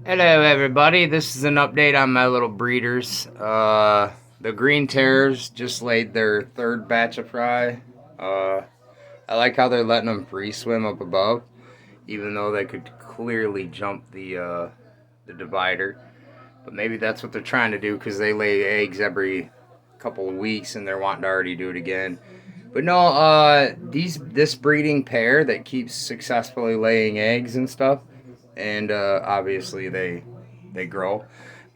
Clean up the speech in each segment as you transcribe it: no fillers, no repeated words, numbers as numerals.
Hello everybody, this is an update on my little breeders. The green terrors just laid their third batch of fry. I like how they're letting them free swim up above, even though they could clearly jump the divider. But maybe that's what they're trying to do because they lay eggs every couple of weeks and they're wanting to already do it again. But no, this breeding pair that keeps successfully laying eggs and stuff, and obviously they grow.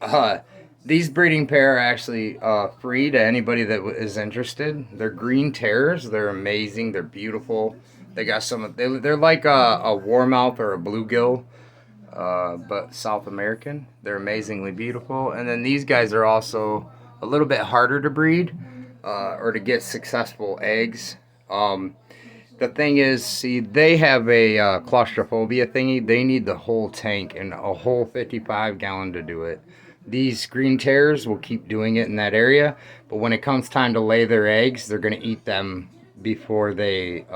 Uh, these breeding pair are actually free to anybody that is interested. They're green terrors. They're amazing. They're beautiful. They got some. They're like a warmouth or a bluegill, but South American. They're amazingly beautiful. And then these guys are also a little bit harder to breed or to get successful eggs. The thing is, see, they have a claustrophobia thingy. They need the whole tank and a whole 55-gallon to do it. These green terrors will keep doing it in that area, but when it comes time to lay their eggs, they're going to eat them before they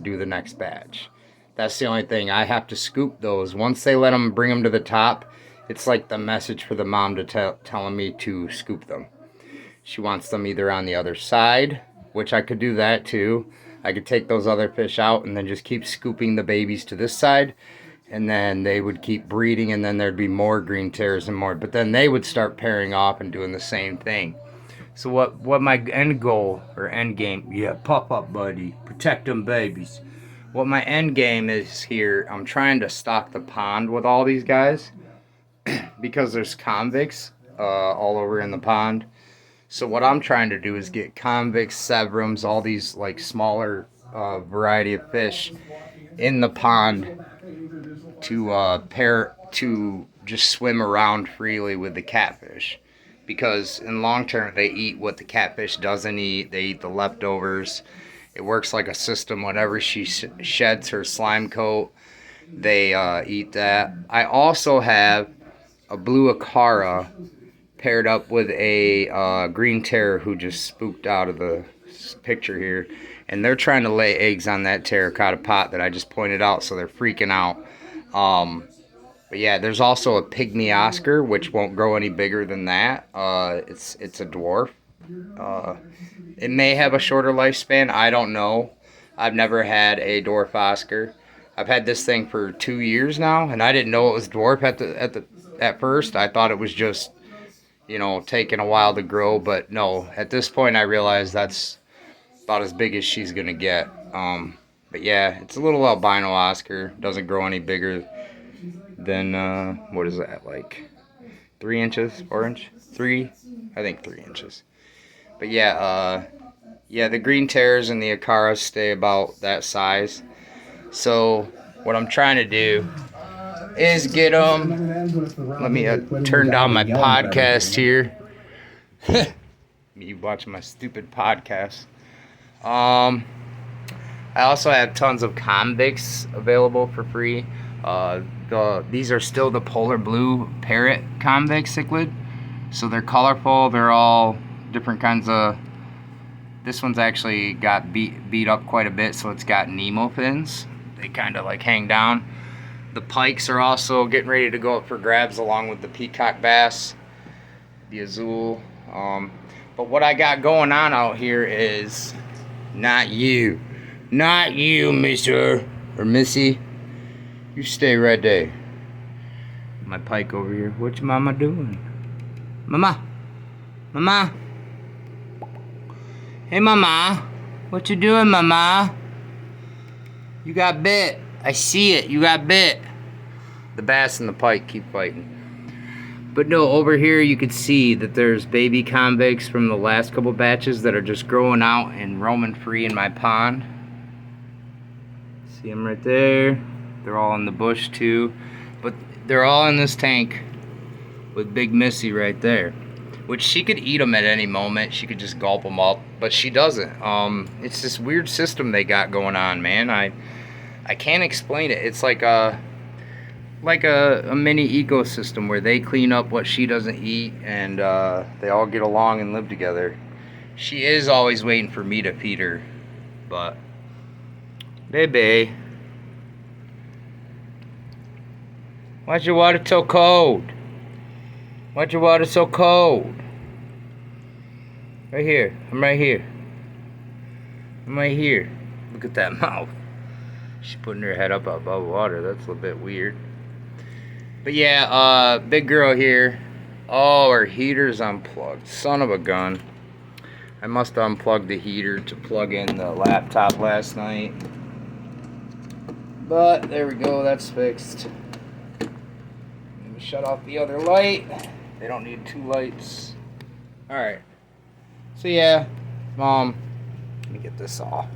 do the next batch. That's the only thing. I have to scoop those. Once they let them bring them to the top, it's like the message for the mom to telling me to scoop them. She wants them either on the other side, which I could do that too. I could take those other fish out and then just keep scooping the babies to this side, and then they would keep breeding, and then there'd be more green terrors and more. But then they would start pairing off and doing the same thing. So what my end goal or end game? Yeah, pop up, buddy. Protect them babies. What my end game is here, I'm trying to stock the pond with all these guys because there's convicts all over in the pond. So what I'm trying to do is get convicts, severems, all these like smaller variety of fish in the pond to pair to just swim around freely with the catfish. Because in long term they eat what the catfish doesn't eat. They eat the leftovers. It works like a system. Whenever she sheds her slime coat, they eat that. I also have a blue acara paired up with a green terror who just spooked out of the picture here, and they're trying to lay eggs on that terracotta pot that I just pointed out, so they're freaking out. But yeah, there's also a pygmy Oscar, which won't grow any bigger than that. It's a dwarf. Uh, it may have a shorter lifespan. I don't know. I've never had a dwarf Oscar. I've had this thing for 2 years now, and I didn't know it was dwarf at first. I thought it was just taking a while to grow, but no. At this point, I realize that's about as big as she's gonna get. But yeah, it's a little albino Oscar. Doesn't grow any bigger than what is that, like 3 inches, 4 inch, three? I think 3 inches. But yeah, the green terrors and the acaras stay about that size. So what I'm trying to do is get them. Let me turn down my podcast here. You watching my stupid podcast. I also have tons of convicts available for free. These are still the polar blue parrot convict cichlid. So they're colorful. They're all different kinds of. This one's actually got beat up quite a bit, so it's got Nemo fins. They kind of like hang down. The pikes are also getting ready to go up for grabs along with the peacock bass, the azul. But what I got going on out here is not you, mister or missy. You stay right there. My pike over here. What your mama doing? Mama. Hey, mama. What you doing, mama? You got bit. I see it. You got bit. The bass and the pike keep fighting. But no, over here you can see that there's baby convicts from the last couple batches that are just growing out and roaming free in my pond. See them right there. They're all in the bush too. But they're all in this tank with Big Missy right there. Which she could eat them at any moment. She could just gulp them up. But she doesn't. It's this weird system they got going on, man. I can't explain it. It's like a mini ecosystem where they clean up what she doesn't eat, and they all get along and live together. She is always waiting for me to feed her, but baby, Why's your water so cold? Why's your water so cold? Right here. I'm right here. I'm right here. Look at that mouth. She's putting her head up above water. That's a bit weird. But yeah, big girl here. Oh, her heater's unplugged. Son of a gun. I must have unplugged the heater to plug in the laptop last night. But there we go, that's fixed. Let me shut off the other light. They don't need two lights. Alright. So yeah, let me get this off.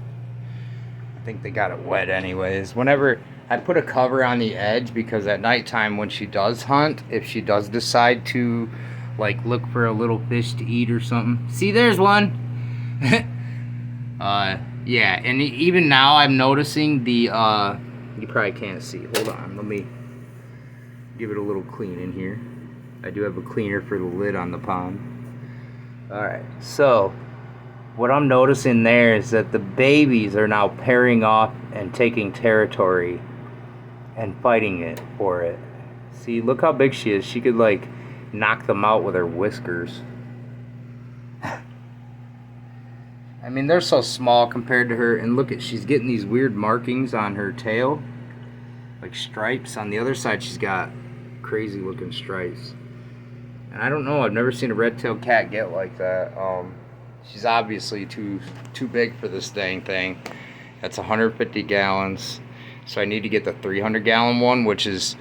I think they got it wet anyways. Whenever I put a cover on the edge, because at nighttime when she does hunt, if she does decide to like look for a little fish to eat or something. See, there's one. Yeah, and even now I'm noticing the you probably can't see. Hold on, let me give it a little clean in here. I do have a cleaner for the lid on the pond. Alright, so what I'm noticing there is that the babies are now pairing off and taking territory and fighting it for it. See, look how big she is. She could like knock them out with her whiskers. I mean, they're so small compared to her, and look at, she's getting these weird markings on her tail, like stripes. On the other side, she's got crazy looking stripes. And I don't know, I've never seen a red-tailed cat get like that. She's obviously too big for this dang thing. That's 150 gallons. So I need to get the 300-gallon one, which is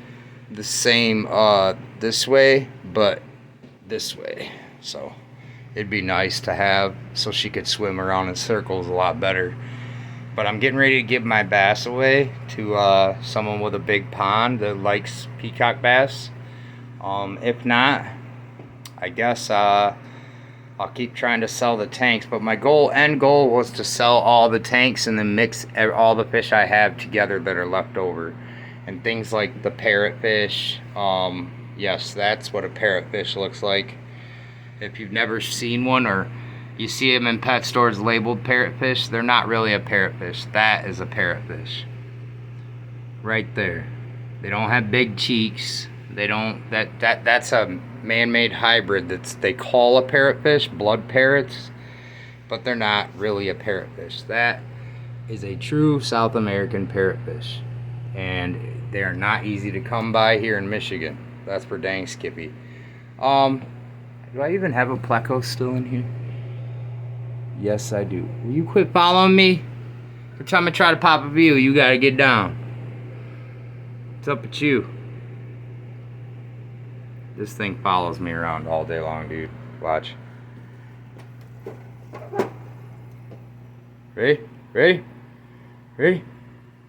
the same this way, but this way. So it'd be nice to have so she could swim around in circles a lot better. But I'm getting ready to give my bass away to someone with a big pond that likes peacock bass. If not, I guess I'll keep trying to sell the tanks. But my end goal was to sell all the tanks and then mix all the fish I have together that are left over. And things like the parrot fish. Yes, that's what a parrot fish looks like. If you've never seen one, or you see them in pet stores labeled parrotfish, they're not really a parrotfish. That is a parrotfish. Right there. They don't have big cheeks. They don't, that's a man-made hybrid they call a parrotfish, blood parrots, but they're not really a parrotfish. That is a true South American parrotfish. And they are not easy to come by here in Michigan. That's for dang skippy. Do I even have a plecos still in here? Yes, I do. Will you quit following me? Every time I try to pop a view, you gotta get down. What's up with you? This thing follows me around all day long, dude. Watch. Ready? Ready? Ready?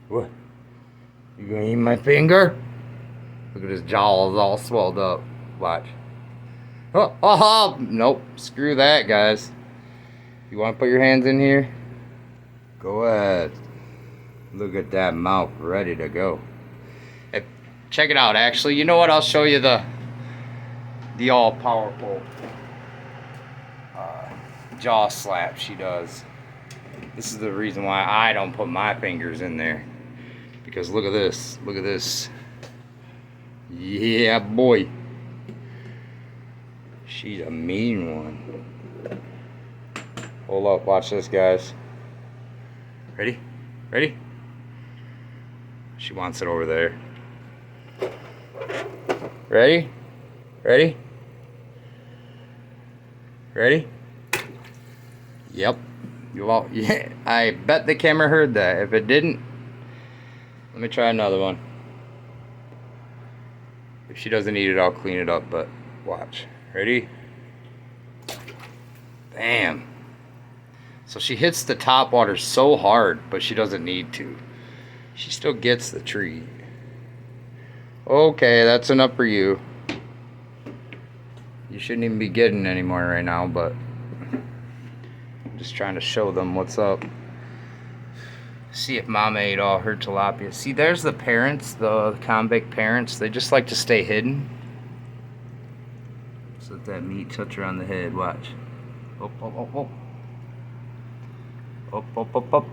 What? You gonna eat my finger? Look at his jaws all swelled up. Watch. Oh, nope, screw that, guys. You want to put your hands in here? Go ahead. Look at that mouth ready to go. Hey, check it out, actually. You know what? I'll show you the all-powerful jaw slap she does. This is the reason why I don't put my fingers in there. Because look at this. Look at this. Yeah, boy. She's a mean one. Hold up, watch this, guys. Ready? Ready? She wants it over there. Ready? Ready? Ready? Yep. Well, yeah, I bet the camera heard that. If it didn't, let me try another one. If she doesn't eat it, I'll clean it up, but watch. Ready? Bam. So she hits the top water so hard, but she doesn't need to. She still gets the treat. Okay, that's enough for you. You shouldn't even be getting any more right now, but I'm just trying to show them what's up. See if Mama ate all her tilapia. See, there's the parents, the convict parents. They just like to stay hidden. Just let that meat touch her on the head. Watch. Up, up, up, up. Up, up, up, up.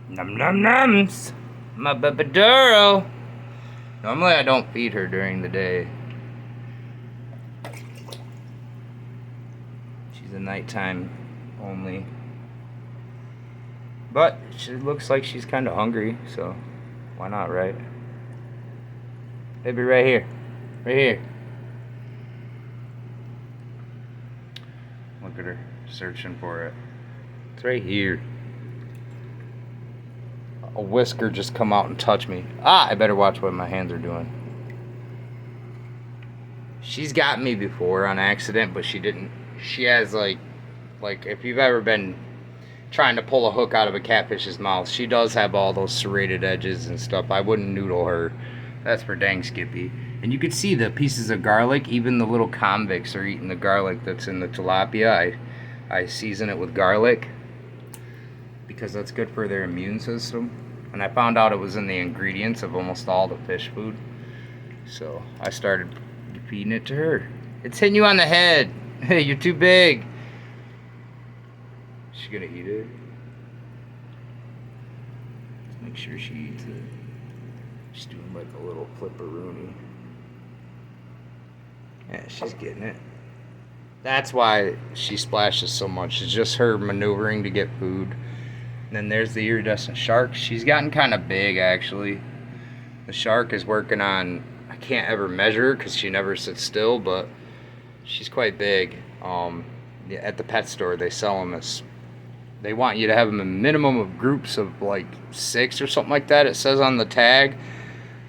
Num num nums. My baby. Normally I don't feed her during the day. She's a nighttime only. But she looks like she's kind of hungry, so why not, right? Baby, right here. Right here. Look at her searching for it. It's right here. A whisker just come out and touch me. I better watch what my hands are doing. She's got me before on accident, but she didn't. She has like if you've ever been trying to pull a hook out of a catfish's mouth, she does have all those serrated edges and stuff. I wouldn't noodle her. That's for dang Skippy. And you could see the pieces of garlic. Even the little convicts are eating the garlic that's in the tilapia. I season it with garlic because that's good for their immune system. And I found out it was in the ingredients of almost all the fish food. So I started feeding it to her. It's hitting you on the head. Hey, you're too big. She's gonna eat it. Let's make sure she eats it. She's doing like a little flipperoonie. Yeah, she's getting it. That's why she splashes so much. It's just her maneuvering to get food. And then there's the iridescent shark. She's gotten kind of big, actually. The shark is working on, I can't ever measure her because she never sits still, but she's quite big. At the pet store, they sell them as, they want you to have them in a minimum of groups of like 6 or something like that. It says on the tag.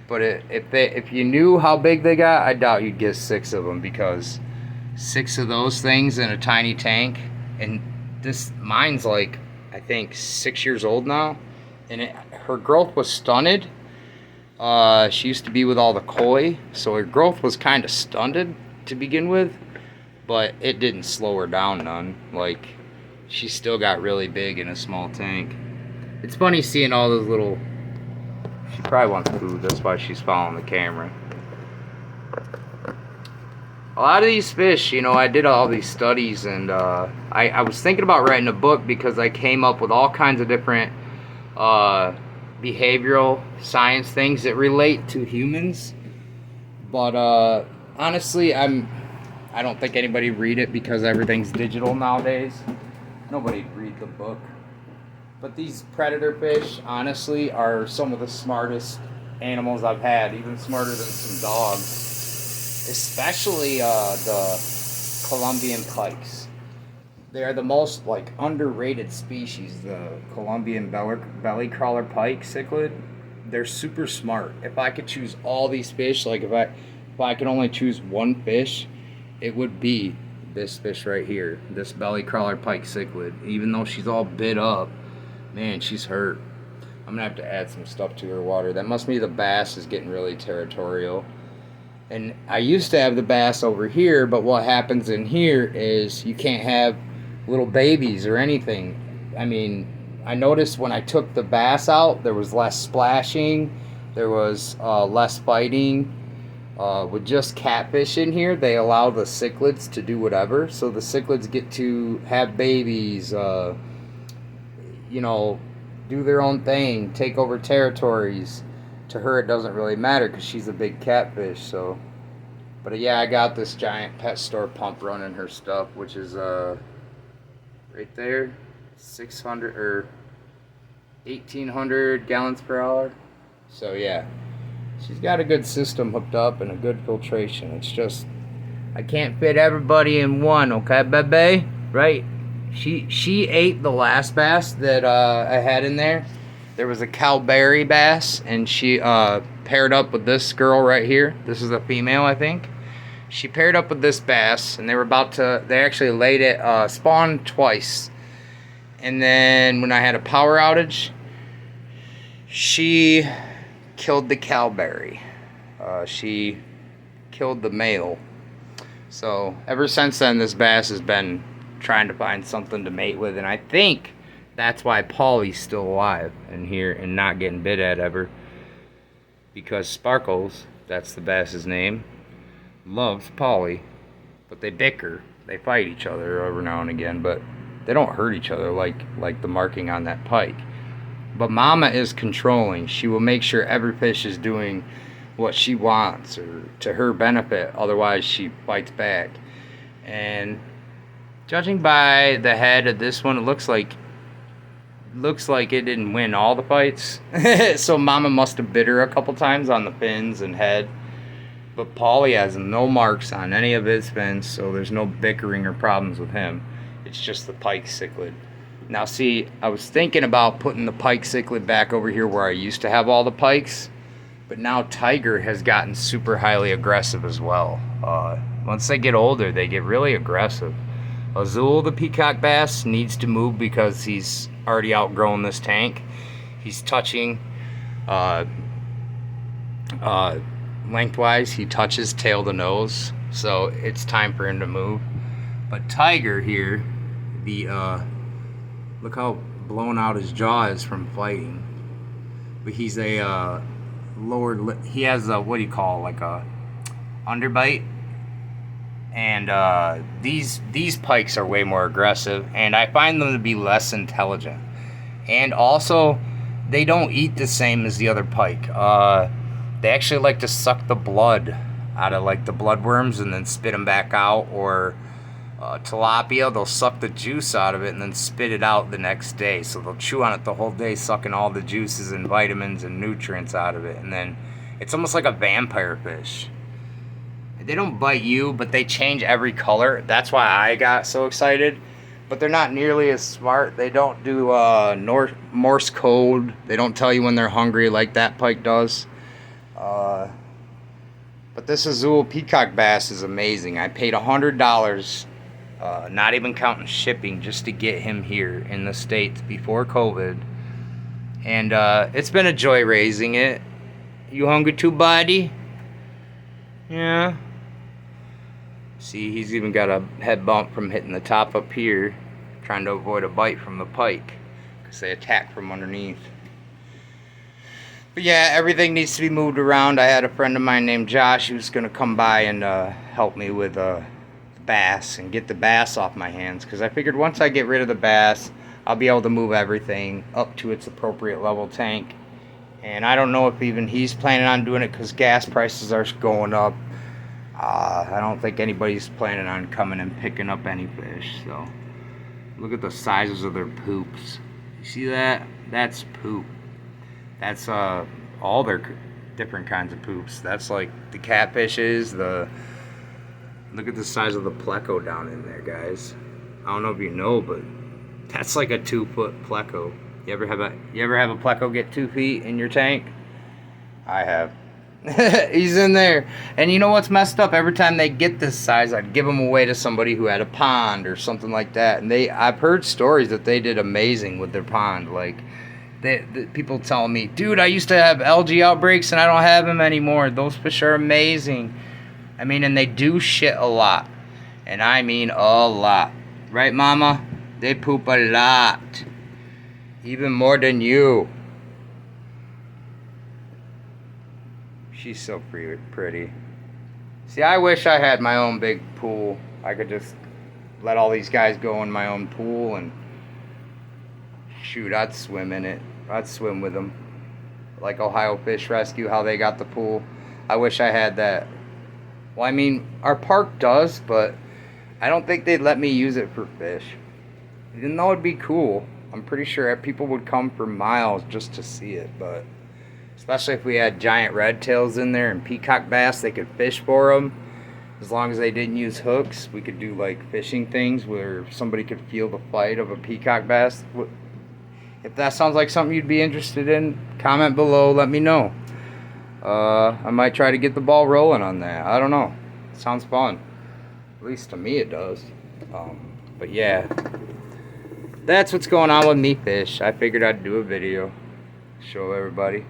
But if you knew how big they got, I doubt you'd get 6 of them, because 6 of those things in a tiny tank. And mine's like, I think 6 years old now, and her growth was stunted. She used to be with all the koi, so her growth was kind of stunted to begin with, but it didn't slow her down none. Like, she still got really big in a small tank. It's funny seeing all those little. She probably wants food. That's why she's following the camera. A lot of these fish, you know, I did all these studies, and I was thinking about writing a book because I came up with all kinds of different behavioral science things that relate to humans. But honestly, I don't think anybody read it because everything's digital nowadays. Nobody read the book. But these predator fish, honestly, are some of the smartest animals I've had, even smarter than some dogs. Especially the Colombian pikes. They are the most underrated species. The Colombian bellycrwaller pike cichlid. They're super smart. If I could choose all these fish, if I could only choose one fish, it would be this fish right here, this bellycrwaller pike cichlid. Even though she's all bit up, man, she's hurt. I'm gonna have to add some stuff to her water. That must be the bass is getting really territorial. And I used to have the bass over here, but what happens in here is you can't have little babies or anything. I mean, I noticed when I took the bass out, there was less splashing, there was less fighting. With just catfish in here, they allow the cichlids to do whatever. So the cichlids get to have babies, you know, do their own thing, take over territories. To her, it doesn't really matter because she's a big catfish. So, but yeah, I got this giant pet store pump running her stuff, which is right there, 600 or 1,800 gallons per hour. So yeah, she's got a good system hooked up and a good filtration. It's just I can't fit everybody in one, okay, baby? Right? She ate the last bass that I had in there. There was a cowberry bass, and she paired up with this girl right here. This is a female, I think. She paired up with this bass, and they actually laid it, spawned twice. And then when I had a power outage, she killed the cowberry. She killed the male. So ever since then, this bass has been trying to find something to mate with, and I think that's why Polly's still alive in here and not getting bit at ever. Because Sparkles, that's the bass's name, loves Polly. But they bicker. They fight each other every now and again, but they don't hurt each other like the marking on that pike. But mama is controlling. She will make sure every fish is doing what she wants or to her benefit, otherwise she bites back. And judging by the head of this one, it looks like it didn't win all the fights. So mama must have bit her a couple times on the fins and head. But Paulie has no marks on any of his fins, so there's no bickering or problems with him. It's just the Pike Cichlid. Now see, I was thinking about putting the Pike Cichlid back over here where I used to have all the pikes, but now Tiger has gotten super highly aggressive as well. Once they get older, they get really aggressive. Azul, the peacock bass, needs to move because he's already outgrown this tank. He's touching lengthwise. He touches tail to nose, so it's time for him to move. But Tiger here, look how blown out his jaw is from fighting. But he's a lower lip. He has a, what do you call, like a underbite. And these pikes are way more aggressive, and I find them to be less intelligent. And also, they don't eat the same as the other pike. They actually like to suck the blood out of like the bloodworms and then spit them back out. Or tilapia, they'll suck the juice out of it and then spit it out the next day. So they'll chew on it the whole day, sucking all the juices and vitamins and nutrients out of it. And then it's almost like a vampire fish. They don't bite you, but they change every color. That's why I got so excited. But they're not nearly as smart. They don't do Morse code. They don't tell you when they're hungry like that pike does. But this Azul peacock bass is amazing. I paid $100, not even counting shipping, just to get him here in the States before COVID. And it's been a joy raising it. You hungry too, buddy? Yeah. See, he's even got a head bump from hitting the top up here, trying to avoid a bite from the pike, because they attack from underneath. But yeah, everything needs to be moved around. I had a friend of mine named Josh who was going to come by and help me with the bass and get the bass off my hands, because I figured once I get rid of the bass, I'll be able to move everything up to its appropriate level tank. And I don't know if even he's planning on doing it, because gas prices are going up. I don't think anybody's planning on coming and picking up any fish. So look at the sizes of their poops. You see that? That's poop. That's all their different kinds of poops. That's like the catfishes. Look at the size of the pleco down in there, guys. I don't know if you know, but that's like a 2-foot pleco. You ever have a pleco get 2 feet in your tank? I have. He's in there. And you know what's messed up? Every time they get this size, I'd give them away to somebody who had a pond or something like that. And I've heard stories that they did amazing with their pond. Like, people telling me, dude, I used to have algae outbreaks and I don't have them anymore. Those fish are amazing. I mean, and they do shit a lot. And I mean a lot. Right, mama? They poop a lot. Even more than you. She's so pretty. See, I wish I had my own big pool. I could just let all these guys go in my own pool and shoot, I'd swim in it. I'd swim with them. Like Ohio Fish Rescue, how they got the pool. I wish I had that. Well, I mean, our park does, but I don't think they'd let me use it for fish. Even though it'd be cool. I'm pretty sure people would come for miles just to see it, but especially if we had giant redtails in there and peacock bass, they could fish for them. As long as they didn't use hooks, we could do like fishing things where somebody could feel the fight of a peacock bass. If that sounds like something you'd be interested in, comment below, let me know. I might try to get the ball rolling on that. I don't know. It sounds fun. At least to me it does. But yeah, that's what's going on with me fish. I figured I'd do a video, show everybody.